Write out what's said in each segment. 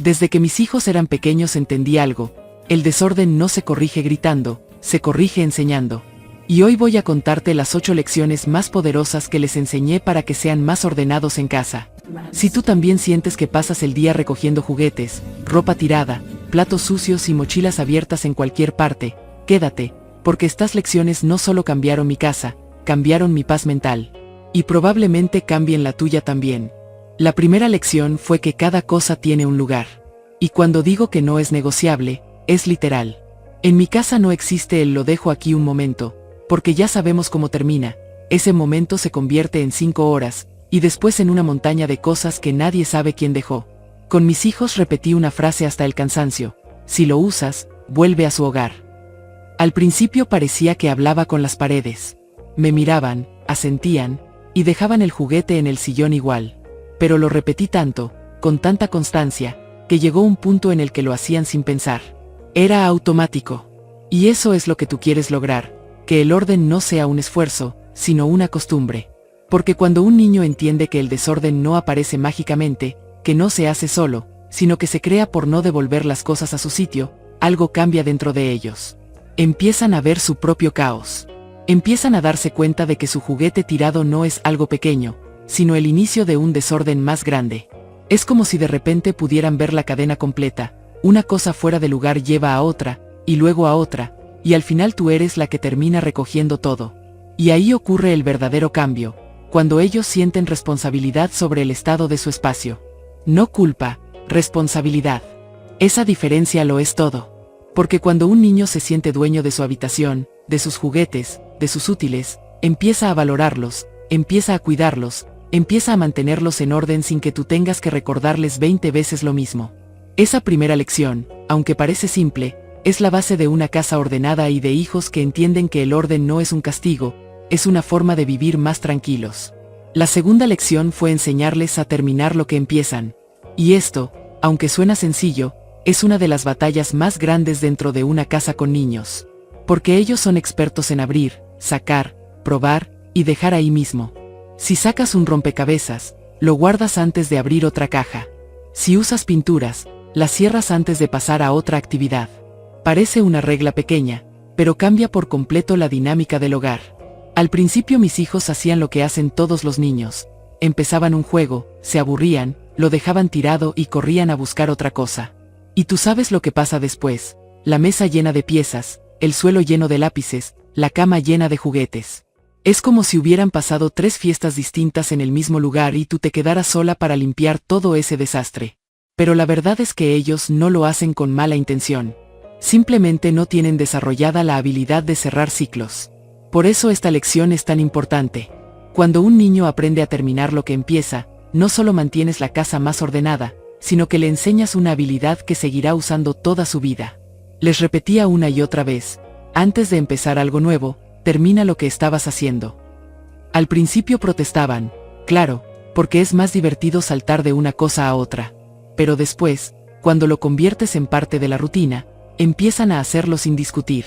Desde que mis hijos eran pequeños entendí algo: el desorden no se corrige gritando, se corrige enseñando. Y hoy voy a contarte las 8 lecciones más poderosas que les enseñé para que sean más ordenados en casa. Si tú también sientes que pasas el día recogiendo juguetes, ropa tirada, platos sucios y mochilas abiertas en cualquier parte, quédate, porque estas lecciones no solo cambiaron mi casa, cambiaron mi paz mental. Y probablemente cambien la tuya también. La primera lección fue que cada cosa tiene un lugar. Y cuando digo que no es negociable, es literal. En mi casa no existe el "lo dejo aquí un momento", porque ya sabemos cómo termina. Ese momento se convierte en 5 horas, y después en una montaña de cosas que nadie sabe quién dejó. Con mis hijos repetí una frase hasta el cansancio: si lo usas, vuelve a su hogar. Al principio parecía que hablaba con las paredes. Me miraban, asentían, y dejaban el juguete en el sillón igual. Pero lo repetí tanto, con tanta constancia, que llegó un punto en el que lo hacían sin pensar. Era automático. Y eso es lo que tú quieres lograr: que el orden no sea un esfuerzo, sino una costumbre. Porque cuando un niño entiende que el desorden no aparece mágicamente, que no se hace solo, sino que se crea por no devolver las cosas a su sitio, algo cambia dentro de ellos. Empiezan a ver su propio caos. Empiezan a darse cuenta de que su juguete tirado no es algo pequeño, sino el inicio de un desorden más grande. Es como si de repente pudieran ver la cadena completa: una cosa fuera de lugar lleva a otra, y luego a otra, y al final tú eres la que termina recogiendo todo. Y ahí ocurre el verdadero cambio, cuando ellos sienten responsabilidad sobre el estado de su espacio. No culpa, responsabilidad. Esa diferencia lo es todo. Porque cuando un niño se siente dueño de su habitación, de sus juguetes, de sus útiles, empieza a valorarlos, empieza a cuidarlos, empieza a mantenerlos en orden sin que tú tengas que recordarles 20 veces lo mismo. Esa primera lección, aunque parece simple, es la base de una casa ordenada y de hijos que entienden que el orden no es un castigo, es una forma de vivir más tranquilos. La segunda lección fue enseñarles a terminar lo que empiezan. Y esto, aunque suena sencillo, es una de las batallas más grandes dentro de una casa con niños. Porque ellos son expertos en abrir, sacar, probar y dejar ahí mismo. Si sacas un rompecabezas, lo guardas antes de abrir otra caja. Si usas pinturas, las cierras antes de pasar a otra actividad. Parece una regla pequeña, pero cambia por completo la dinámica del hogar. Al principio mis hijos hacían lo que hacen todos los niños. Empezaban un juego, se aburrían, lo dejaban tirado y corrían a buscar otra cosa. Y tú sabes lo que pasa después: la mesa llena de piezas, el suelo lleno de lápices, la cama llena de juguetes. Es como si hubieran pasado 3 fiestas distintas en el mismo lugar y tú te quedaras sola para limpiar todo ese desastre. Pero la verdad es que ellos no lo hacen con mala intención. Simplemente no tienen desarrollada la habilidad de cerrar ciclos. Por eso esta lección es tan importante. Cuando un niño aprende a terminar lo que empieza, no solo mantienes la casa más ordenada, sino que le enseñas una habilidad que seguirá usando toda su vida. Les repetía una y otra vez: antes de empezar algo nuevo, termina lo que estabas haciendo. Al principio protestaban, claro, porque es más divertido saltar de una cosa a otra. Pero después, cuando lo conviertes en parte de la rutina, empiezan a hacerlo sin discutir.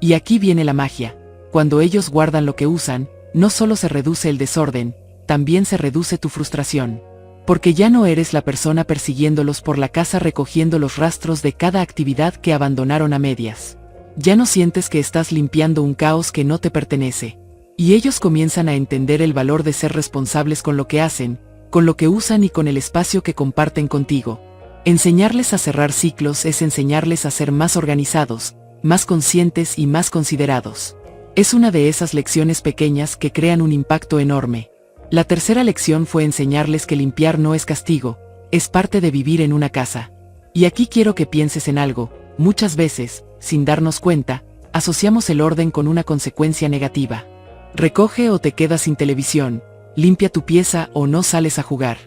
Y aquí viene la magia: cuando ellos guardan lo que usan, no solo se reduce el desorden, también se reduce tu frustración. Porque ya no eres la persona persiguiéndolos por la casa recogiendo los rastros de cada actividad que abandonaron a medias. Ya no sientes que estás limpiando un caos que no te pertenece. Y ellos comienzan a entender el valor de ser responsables con lo que hacen, con lo que usan y con el espacio que comparten contigo. Enseñarles a cerrar ciclos es enseñarles a ser más organizados, más conscientes y más considerados. Es una de esas lecciones pequeñas que crean un impacto enorme. La tercera lección fue enseñarles que limpiar no es castigo, es parte de vivir en una casa. Y aquí quiero que pienses en algo: muchas veces, sin darnos cuenta, asociamos el orden con una consecuencia negativa. Recoge o te quedas sin televisión, limpia tu pieza o no sales a jugar.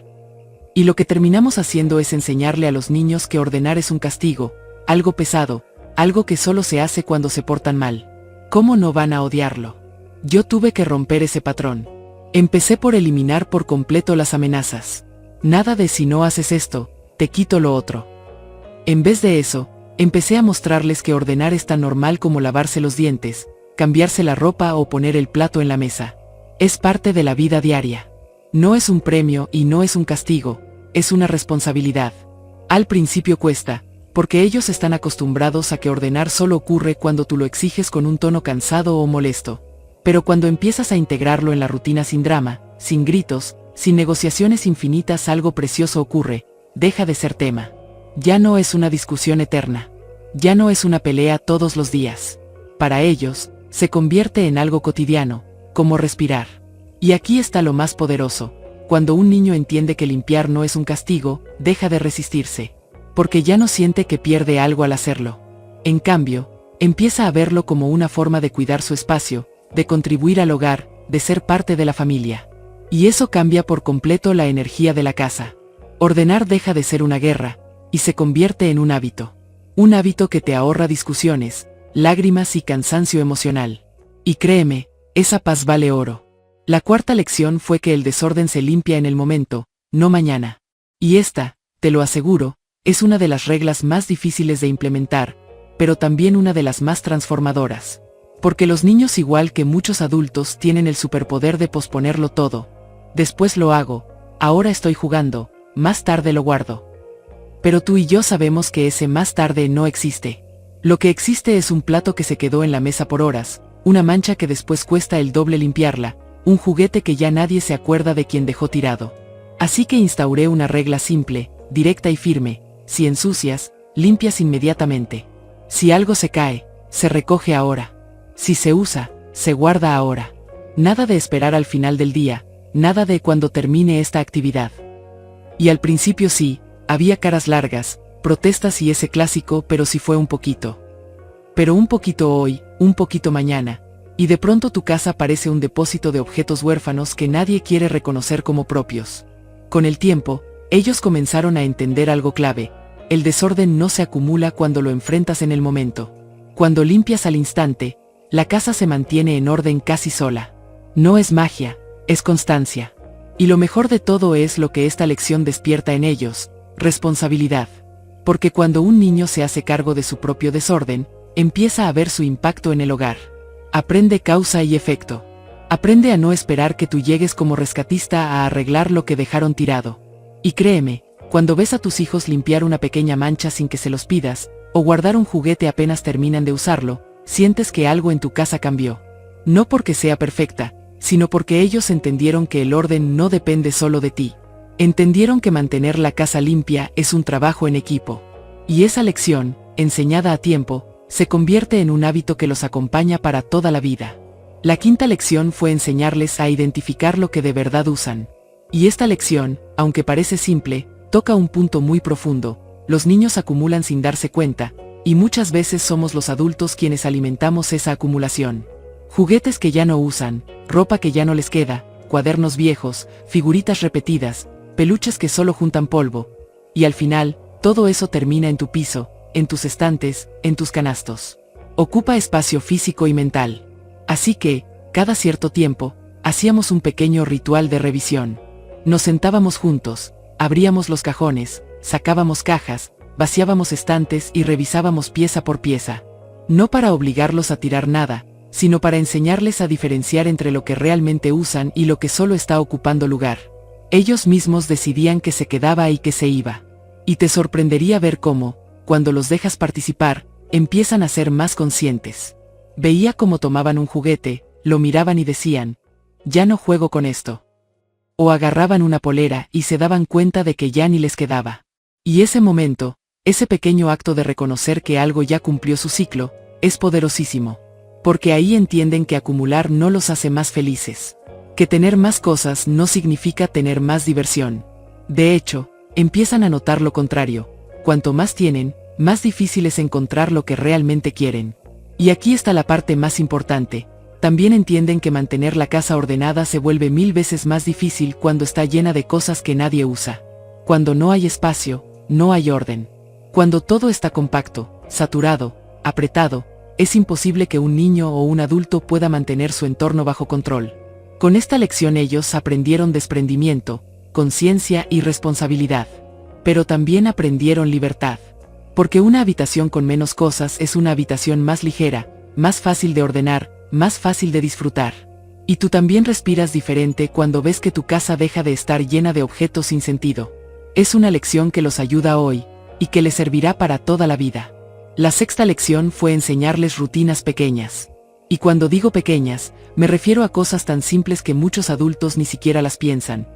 Y lo que terminamos haciendo es enseñarle a los niños que ordenar es un castigo, algo pesado, algo que solo se hace cuando se portan mal. ¿Cómo no van a odiarlo? Yo tuve que romper ese patrón. Empecé por eliminar por completo las amenazas. Nada de si no haces esto, te quito lo otro. En vez de eso, empecé a mostrarles que ordenar es tan normal como lavarse los dientes, cambiarse la ropa o poner el plato en la mesa. Es parte de la vida diaria. No es un premio y no es un castigo, es una responsabilidad. Al principio cuesta, porque ellos están acostumbrados a que ordenar solo ocurre cuando tú lo exiges con un tono cansado o molesto. Pero cuando empiezas a integrarlo en la rutina sin drama, sin gritos, sin negociaciones infinitas, algo precioso ocurre, deja de ser tema. Ya no es una discusión eterna. Ya no es una pelea todos los días. Para ellos, se convierte en algo cotidiano, como respirar. Y aquí está lo más poderoso. Cuando un niño entiende que limpiar no es un castigo, deja de resistirse. Porque ya no siente que pierde algo al hacerlo. En cambio, empieza a verlo como una forma de cuidar su espacio, de contribuir al hogar, de ser parte de la familia. Y eso cambia por completo la energía de la casa. Ordenar deja de ser una guerra, y se convierte en un hábito. Un hábito que te ahorra discusiones, lágrimas y cansancio emocional. Y créeme, esa paz vale oro. La cuarta lección fue que el desorden se limpia en el momento, no mañana. Y esta, te lo aseguro, es una de las reglas más difíciles de implementar, pero también una de las más transformadoras. Porque los niños, igual que muchos adultos, tienen el superpoder de posponerlo todo. Después lo hago, ahora estoy jugando, más tarde lo guardo. Pero tú y yo sabemos que ese más tarde no existe. Lo que existe es un plato que se quedó en la mesa por horas, una mancha que después cuesta el doble limpiarla, un juguete que ya nadie se acuerda de quien dejó tirado. Así que instauré una regla simple, directa y firme: si ensucias, limpias inmediatamente. Si algo se cae, se recoge ahora. Si se usa, se guarda ahora. Nada de esperar al final del día, nada de cuando termine esta actividad. Y al principio sí, había caras largas, protestas y ese clásico pero sí fue un poquito. Pero un poquito hoy, un poquito mañana, y de pronto tu casa parece un depósito de objetos huérfanos que nadie quiere reconocer como propios. Con el tiempo, ellos comenzaron a entender algo clave: el desorden no se acumula cuando lo enfrentas en el momento. Cuando limpias al instante, la casa se mantiene en orden casi sola. No es magia, es constancia. Y lo mejor de todo es lo que esta lección despierta en ellos: responsabilidad. Porque cuando un niño se hace cargo de su propio desorden, empieza a ver su impacto en el hogar. Aprende causa y efecto. Aprende a no esperar que tú llegues como rescatista a arreglar lo que dejaron tirado. Y créeme, cuando ves a tus hijos limpiar una pequeña mancha sin que se los pidas, o guardar un juguete apenas terminan de usarlo, sientes que algo en tu casa cambió. No porque sea perfecta, sino porque ellos entendieron que el orden no depende solo de ti. Entendieron que mantener la casa limpia es un trabajo en equipo. Y esa lección, enseñada a tiempo, se convierte en un hábito que los acompaña para toda la vida. La quinta lección fue enseñarles a identificar lo que de verdad usan. Y esta lección, aunque parece simple, toca un punto muy profundo. Los niños acumulan sin darse cuenta, y muchas veces somos los adultos quienes alimentamos esa acumulación. Juguetes que ya no usan, ropa que ya no les queda, cuadernos viejos, figuritas repetidas, peluches que solo juntan polvo. Y al final, todo eso termina en tu piso, en tus estantes, en tus canastos. Ocupa espacio físico y mental. Así que, cada cierto tiempo, hacíamos un pequeño ritual de revisión. Nos sentábamos juntos, abríamos los cajones, sacábamos cajas, vaciábamos estantes y revisábamos pieza por pieza. No para obligarlos a tirar nada, sino para enseñarles a diferenciar entre lo que realmente usan y lo que solo está ocupando lugar. Ellos mismos decidían qué se quedaba y qué se iba. Y te sorprendería ver cómo, cuando los dejas participar, empiezan a ser más conscientes. Veía cómo tomaban un juguete, lo miraban y decían: ya no juego con esto. O agarraban una polera y se daban cuenta de que ya ni les quedaba. Y ese momento, ese pequeño acto de reconocer que algo ya cumplió su ciclo, es poderosísimo. Porque ahí entienden que acumular no los hace más felices. Que tener más cosas no significa tener más diversión. De hecho, empiezan a notar lo contrario. Cuanto más tienen, más difícil es encontrar lo que realmente quieren. Y aquí está la parte más importante. También entienden que mantener la casa ordenada se vuelve 1000 veces más difícil cuando está llena de cosas que nadie usa. Cuando no hay espacio, no hay orden. Cuando todo está compacto, saturado, apretado, es imposible que un niño o un adulto pueda mantener su entorno bajo control. Con esta lección ellos aprendieron desprendimiento, conciencia y responsabilidad. Pero también aprendieron libertad. Porque una habitación con menos cosas es una habitación más ligera, más fácil de ordenar, más fácil de disfrutar. Y tú también respiras diferente cuando ves que tu casa deja de estar llena de objetos sin sentido. Es una lección que los ayuda hoy, y que les servirá para toda la vida. La sexta lección fue enseñarles rutinas pequeñas. Y cuando digo pequeñas, me refiero a cosas tan simples que muchos adultos ni siquiera las piensan,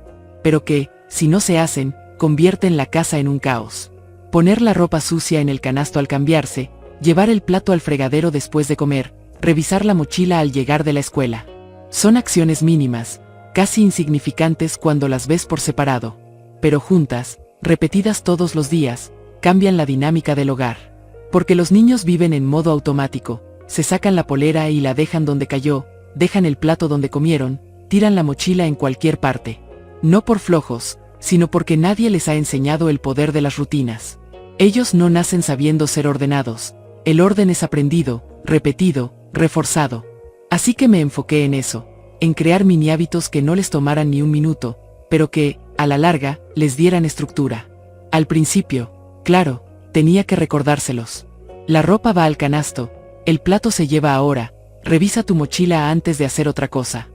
pero que, si no se hacen, convierten la casa en un caos. Poner la ropa sucia en el canasto al cambiarse, llevar el plato al fregadero después de comer, revisar la mochila al llegar de la escuela. Son acciones mínimas, casi insignificantes cuando las ves por separado, pero juntas, repetidas todos los días, cambian la dinámica del hogar. Porque los niños viven en modo automático, se sacan la polera y la dejan donde cayó, dejan el plato donde comieron, tiran la mochila en cualquier parte. No por flojos, sino porque nadie les ha enseñado el poder de las rutinas. Ellos no nacen sabiendo ser ordenados, el orden es aprendido, repetido, reforzado. Así que me enfoqué en eso, en crear mini hábitos que no les tomaran ni un minuto, pero que, a la larga, les dieran estructura. Al principio, claro, tenía que recordárselos. La ropa va al canasto, el plato se lleva ahora, revisa tu mochila antes de hacer otra cosa.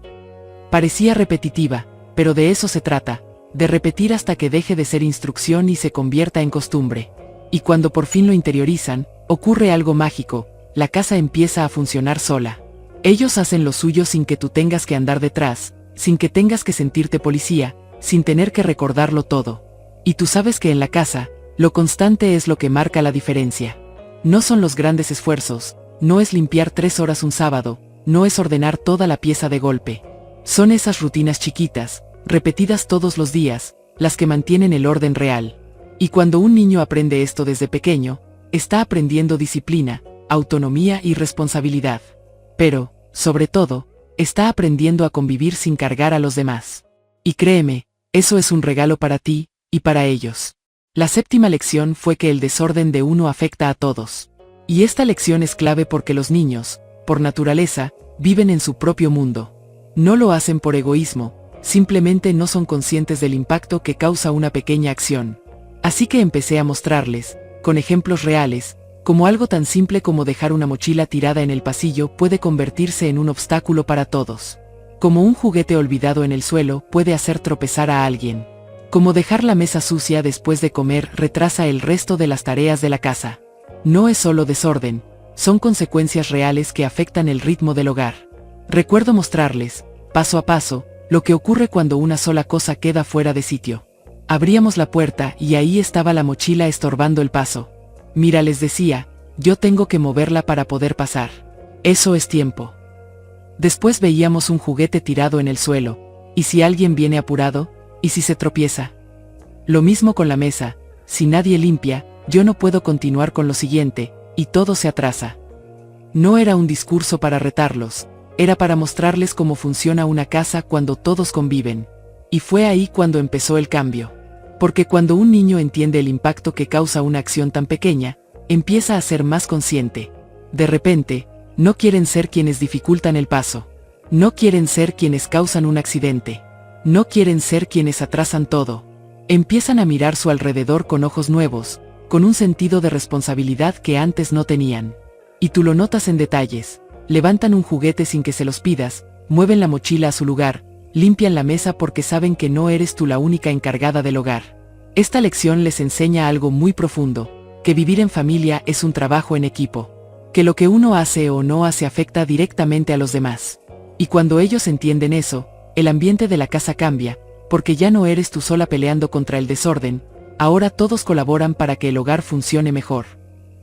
Parecía repetitiva, pero de eso se trata, de repetir hasta que deje de ser instrucción y se convierta en costumbre. Y cuando por fin lo interiorizan, ocurre algo mágico, la casa empieza a funcionar sola. Ellos hacen lo suyo sin que tú tengas que andar detrás, sin que tengas que sentirte policía, sin tener que recordarlo todo. Y tú sabes que en la casa, lo constante es lo que marca la diferencia. No son los grandes esfuerzos, no es limpiar 3 horas un sábado, no es ordenar toda la pieza de golpe. Son esas rutinas chiquitas, repetidas todos los días, las que mantienen el orden real. Y cuando un niño aprende esto desde pequeño, está aprendiendo disciplina, autonomía y responsabilidad. Pero, sobre todo, está aprendiendo a convivir sin cargar a los demás. Y créeme, eso es un regalo para ti, y para ellos. La séptima lección fue que el desorden de uno afecta a todos. Y esta lección es clave porque los niños, por naturaleza, viven en su propio mundo. No lo hacen por egoísmo, simplemente no son conscientes del impacto que causa una pequeña acción. Así que empecé a mostrarles, con ejemplos reales, cómo algo tan simple como dejar una mochila tirada en el pasillo puede convertirse en un obstáculo para todos. Como un juguete olvidado en el suelo puede hacer tropezar a alguien. Como dejar la mesa sucia después de comer retrasa el resto de las tareas de la casa. No es solo desorden, son consecuencias reales que afectan el ritmo del hogar. Recuerdo mostrarles, paso a paso, lo que ocurre cuando una sola cosa queda fuera de sitio. Abríamos la puerta y ahí estaba la mochila estorbando el paso. Mira, les decía, yo tengo que moverla para poder pasar. Eso es tiempo. Después veíamos un juguete tirado en el suelo, ¿y si alguien viene apurado? ¿Y si se tropieza? Lo mismo con la mesa, si nadie limpia, yo no puedo continuar con lo siguiente, y todo se atrasa. No era un discurso para retarlos, era para mostrarles cómo funciona una casa cuando todos conviven. Y fue ahí cuando empezó el cambio. Porque cuando un niño entiende el impacto que causa una acción tan pequeña, empieza a ser más consciente. De repente, no quieren ser quienes dificultan el paso. No quieren ser quienes causan un accidente. No quieren ser quienes atrasan todo. Empiezan a mirar su alrededor con ojos nuevos, con un sentido de responsabilidad que antes no tenían. Y tú lo notas en detalles. Levantan un juguete sin que se los pidas, mueven la mochila a su lugar, limpian la mesa porque saben que no eres tú la única encargada del hogar. Esta lección les enseña algo muy profundo, que vivir en familia es un trabajo en equipo. Que lo que uno hace o no hace afecta directamente a los demás. Y cuando ellos entienden eso, el ambiente de la casa cambia, porque ya no eres tú sola peleando contra el desorden, ahora todos colaboran para que el hogar funcione mejor.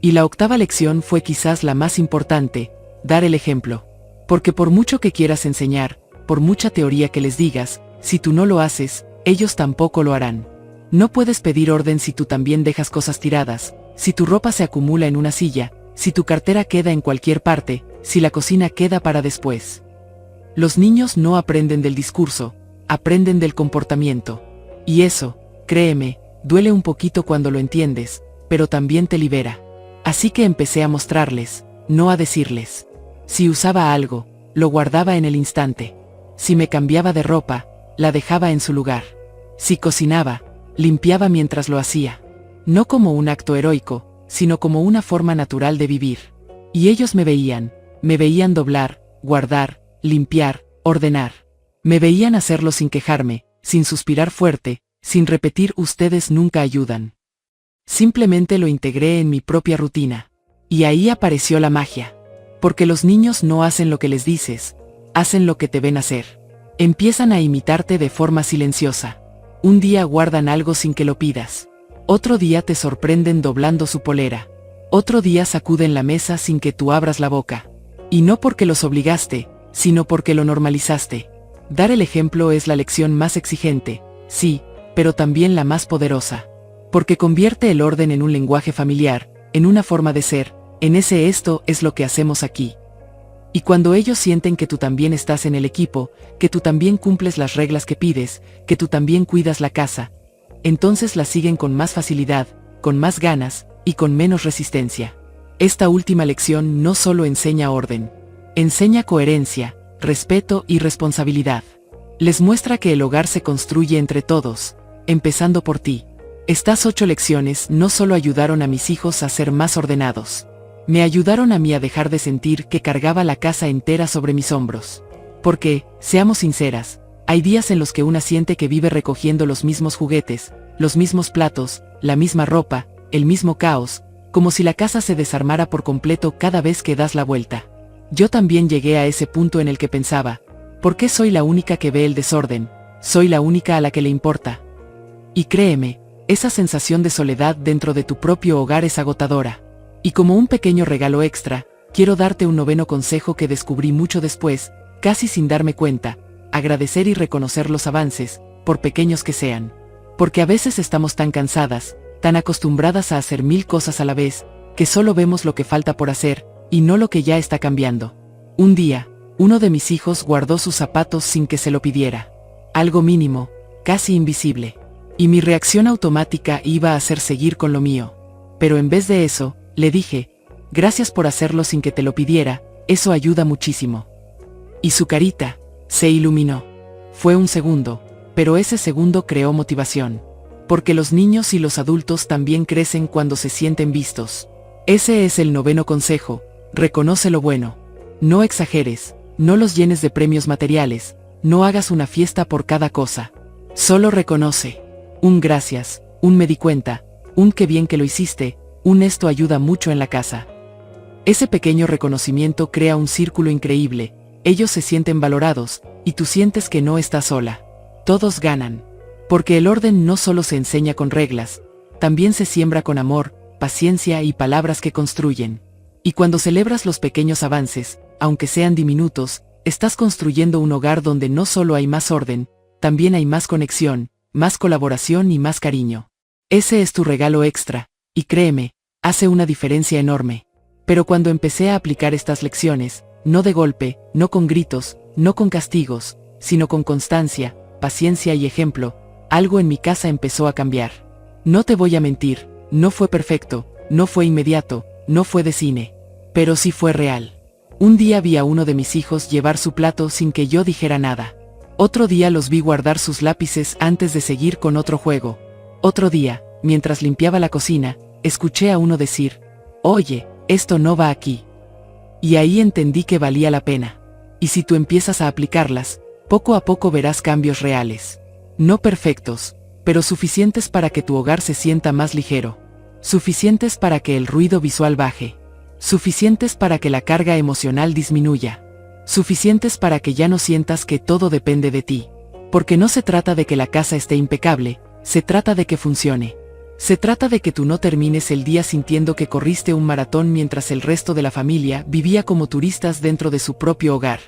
Y la octava lección fue quizás la más importante, dar el ejemplo. Porque por mucho que quieras enseñar, por mucha teoría que les digas, si tú no lo haces, ellos tampoco lo harán. No puedes pedir orden si tú también dejas cosas tiradas, si tu ropa se acumula en una silla, si tu cartera queda en cualquier parte, si la cocina queda para después. Los niños no aprenden del discurso, aprenden del comportamiento. Y eso, créeme, duele un poquito cuando lo entiendes, pero también te libera. Así que empecé a mostrarles, no a decirles. Si usaba algo, lo guardaba en el instante. Si me cambiaba de ropa, la dejaba en su lugar. Si cocinaba, limpiaba mientras lo hacía. No como un acto heroico, sino como una forma natural de vivir. Y ellos me veían doblar, guardar, limpiar, ordenar. Me veían hacerlo sin quejarme, sin suspirar fuerte, sin repetir ustedes nunca ayudan. Simplemente lo integré en mi propia rutina. Y ahí apareció la magia. Porque los niños no hacen lo que les dices, hacen lo que te ven hacer. Empiezan a imitarte de forma silenciosa. Un día guardan algo sin que lo pidas. Otro día te sorprenden doblando su polera. Otro día sacuden la mesa sin que tú abras la boca. Y no porque los obligaste, sino porque lo normalizaste. Dar el ejemplo es la lección más exigente, sí, pero también la más poderosa. Porque convierte el orden en un lenguaje familiar, en una forma de ser, en ese esto es lo que hacemos aquí. Y cuando ellos sienten que tú también estás en el equipo, que tú también cumples las reglas que pides, que tú también cuidas la casa, entonces la siguen con más facilidad, con más ganas, y con menos resistencia. Esta última lección no solo enseña orden, enseña coherencia, respeto y responsabilidad. Les muestra que el hogar se construye entre todos, empezando por ti. Estas 8 lecciones no solo ayudaron a mis hijos a ser más ordenados, me ayudaron a mí a dejar de sentir que cargaba la casa entera sobre mis hombros. Porque, seamos sinceras, hay días en los que una siente que vive recogiendo los mismos juguetes, los mismos platos, la misma ropa, el mismo caos, como si la casa se desarmara por completo cada vez que das la vuelta. Yo también llegué a ese punto en el que pensaba, ¿por qué soy la única que ve el desorden? ¿Soy la única a la que le importa? Y créeme, esa sensación de soledad dentro de tu propio hogar es agotadora. Y como un pequeño regalo extra, quiero darte un 9º consejo que descubrí mucho después, casi sin darme cuenta: agradecer y reconocer los avances, por pequeños que sean. Porque a veces estamos tan cansadas, tan acostumbradas a hacer 1000 cosas a la vez, que solo vemos lo que falta por hacer, y no lo que ya está cambiando. Un día, uno de mis hijos guardó sus zapatos sin que se lo pidiera. Algo mínimo, casi invisible. Y mi reacción automática iba a ser seguir con lo mío. Pero en vez de eso, le dije: gracias por hacerlo sin que te lo pidiera, eso ayuda muchísimo. Y su carita se iluminó. Fue un segundo, pero ese segundo creó motivación. Porque los niños y los adultos también crecen cuando se sienten vistos. Ese es el 9º consejo: reconoce lo bueno. No exageres, no los llenes de premios materiales, no hagas una fiesta por cada cosa. Solo reconoce. Un gracias, un me di cuenta, un qué bien que lo hiciste, un esto ayuda mucho en la casa. Ese pequeño reconocimiento crea un círculo increíble, ellos se sienten valorados, y tú sientes que no estás sola. Todos ganan. Porque el orden no solo se enseña con reglas, también se siembra con amor, paciencia y palabras que construyen. Y cuando celebras los pequeños avances, aunque sean diminutos, estás construyendo un hogar donde no solo hay más orden, también hay más conexión, más colaboración y más cariño. Ese es tu regalo extra, y créeme, hace una diferencia enorme. Pero cuando empecé a aplicar estas lecciones, no de golpe, no con gritos, no con castigos, sino con constancia, paciencia y ejemplo, algo en mi casa empezó a cambiar. No te voy a mentir, no fue perfecto, no fue inmediato, no fue de cine, pero sí fue real. Un día vi a uno de mis hijos llevar su plato sin que yo dijera nada. Otro día los vi guardar sus lápices antes de seguir con otro juego. Otro día, mientras limpiaba la cocina, escuché a uno decir: oye, esto no va aquí. Y ahí entendí que valía la pena. Y si tú empiezas a aplicarlas, poco a poco verás cambios reales. No perfectos, pero suficientes para que tu hogar se sienta más ligero. Suficientes para que el ruido visual baje. Suficientes para que la carga emocional disminuya. Suficientes para que ya no sientas que todo depende de ti. Porque no se trata de que la casa esté impecable, se trata de que funcione. Se trata de que tú no termines el día sintiendo que corriste un maratón mientras el resto de la familia vivía como turistas dentro de su propio hogar.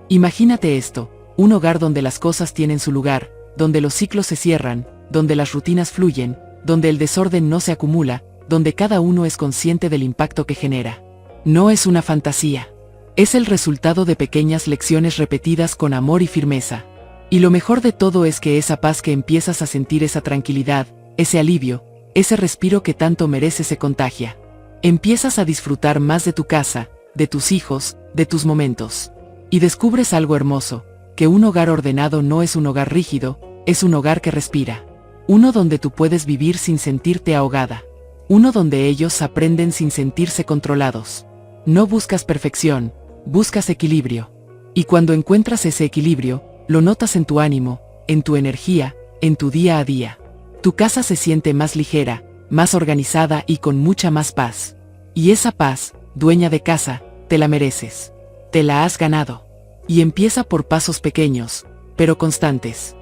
Imagínate esto: un hogar donde las cosas tienen su lugar, donde los ciclos se cierran, donde las rutinas fluyen, donde el desorden no se acumula, donde cada uno es consciente del impacto que genera. No es una fantasía. Es el resultado de pequeñas lecciones repetidas con amor y firmeza. Y lo mejor de todo es que esa paz que empiezas a sentir, esa tranquilidad, ese alivio, ese respiro que tanto mereces se contagia. Empiezas a disfrutar más de tu casa, de tus hijos, de tus momentos. Y descubres algo hermoso: que un hogar ordenado no es un hogar rígido, es un hogar que respira. Uno donde tú puedes vivir sin sentirte ahogada. Uno donde ellos aprenden sin sentirse controlados. No buscas perfección, buscas equilibrio. Y cuando encuentras ese equilibrio, lo notas en tu ánimo, en tu energía, en tu día a día. Tu casa se siente más ligera, más organizada y con mucha más paz. Y esa paz, dueña de casa, te la mereces. Te la has ganado. Y empieza por pasos pequeños, pero constantes.